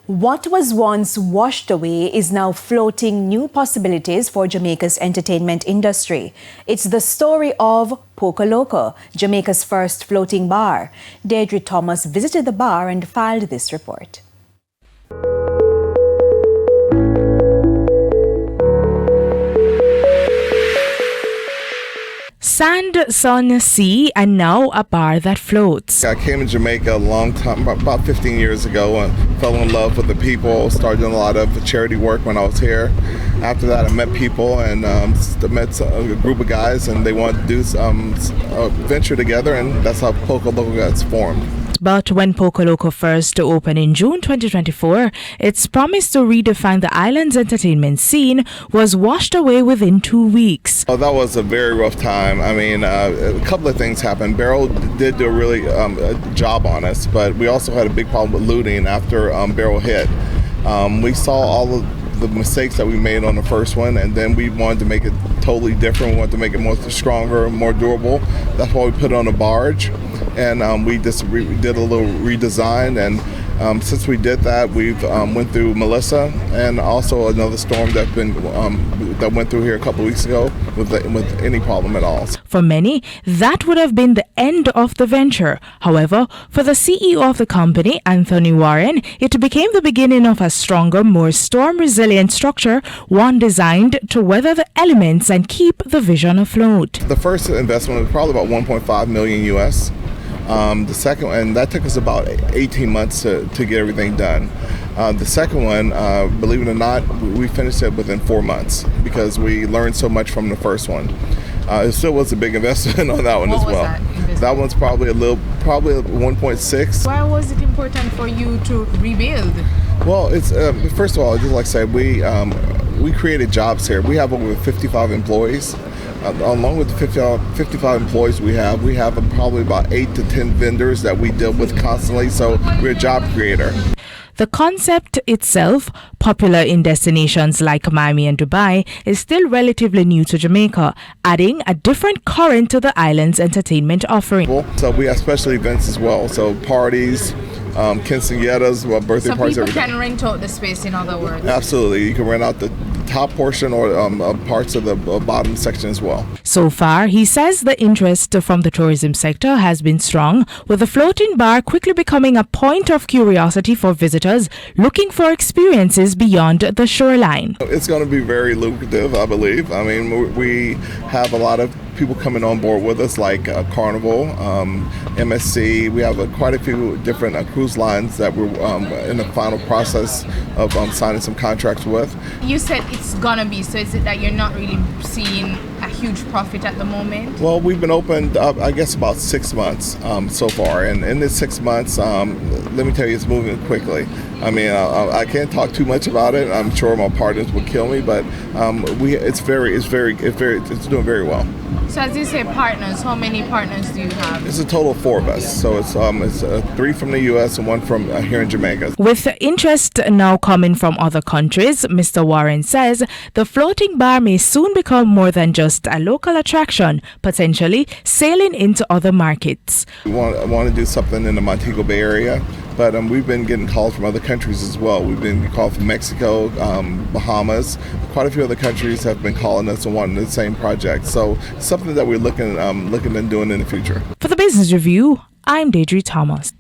What was once washed away is now floating new possibilities for Jamaica's entertainment industry. It's the story of Poko Loko, Jamaica's first floating bar. Deirdre Thomas visited the bar and filed this report. Sand, sun, sea, and now a bar that floats. I came to Jamaica a long time, about 15 years ago, and fell in love with the people. Started doing a lot of charity work when I was here. After that, I met people and met a group of guys, and they wanted to do a venture together, and that's how Poko Loko got formed. But when Poko Loko first opened in June 2024, its promise to redefine the island's entertainment scene was washed away within 2 weeks. Oh, that was a very rough time. I mean, a couple of things happened. Barrel did do a really job on us, but we also had a big problem with looting after Barrel hit. We saw all of the mistakes that we made on the first one, and then we wanted to make it totally different. We wanted to make it more stronger, more durable. That's why we put it on a barge, and we just did a little redesign. And since we did that, we've went through Melissa and also another storm that went through here a couple weeks ago with any problem at all. For many, that would have been the end of the venture. However, for the CEO of the company, Anthony Warren, it became the beginning of a stronger, more storm-resilient structure, one designed to weather the elements and keep the vision afloat. The first investment was probably about 1.5 million US. The second, and that took us about 18 months to get everything done. The second one, believe it or not, we finished it within 4 months because we learned so much from the first one. It still was a big investment on that one as well. That one's probably 1.6. Why was it important for you to rebuild? Well, it's first of all, just like I said, we created jobs here. We have over 55 employees. Along with the 55 employees we have probably about 8 to 10 vendors that we deal with constantly, so we're a job creator. The concept itself, popular in destinations like Miami and Dubai, is still relatively new to Jamaica, adding a different current to the island's entertainment offering. So we have special events as well, so parties, quinceañeras, birthday parties. So people can rent out the space, in other words? Absolutely. You can rent out the top portion or parts of the bottom section as well. So far, he says the interest from the tourism sector has been strong, with the floating bar quickly becoming a point of curiosity for visitors looking for experiences beyond the shoreline. It's going to be very lucrative, I believe. I mean, we have a lot of people coming on board with us, like Carnival, MSC. We have quite a few different cruise lines that we're in the final process of signing some contracts with. You said it's gonna be, so is it that you're not really seeing a huge profit at the moment? Well, we've been open, I guess, about 6 months so far, and in this 6 months, let me tell you, it's moving quickly. I mean, I can't talk too much about it. I'm sure my partners would kill me, but it's doing very well. So as you say, partners, how many partners do you have? It's a total of 4 of us. So it's 3 from the U.S. and 1 from here in Jamaica. With interest now coming from other countries, Mr. Warren says the floating bar may soon become more than just a local attraction, potentially sailing into other markets. We want to do something in the Montego Bay area, but we've been getting calls from other countries as well. We've been called from Mexico, Bahamas. Quite a few other countries have been calling us and wanting the same project. So something that we're looking at doing in the future. For the Business Review, I'm Deirdre Thomas.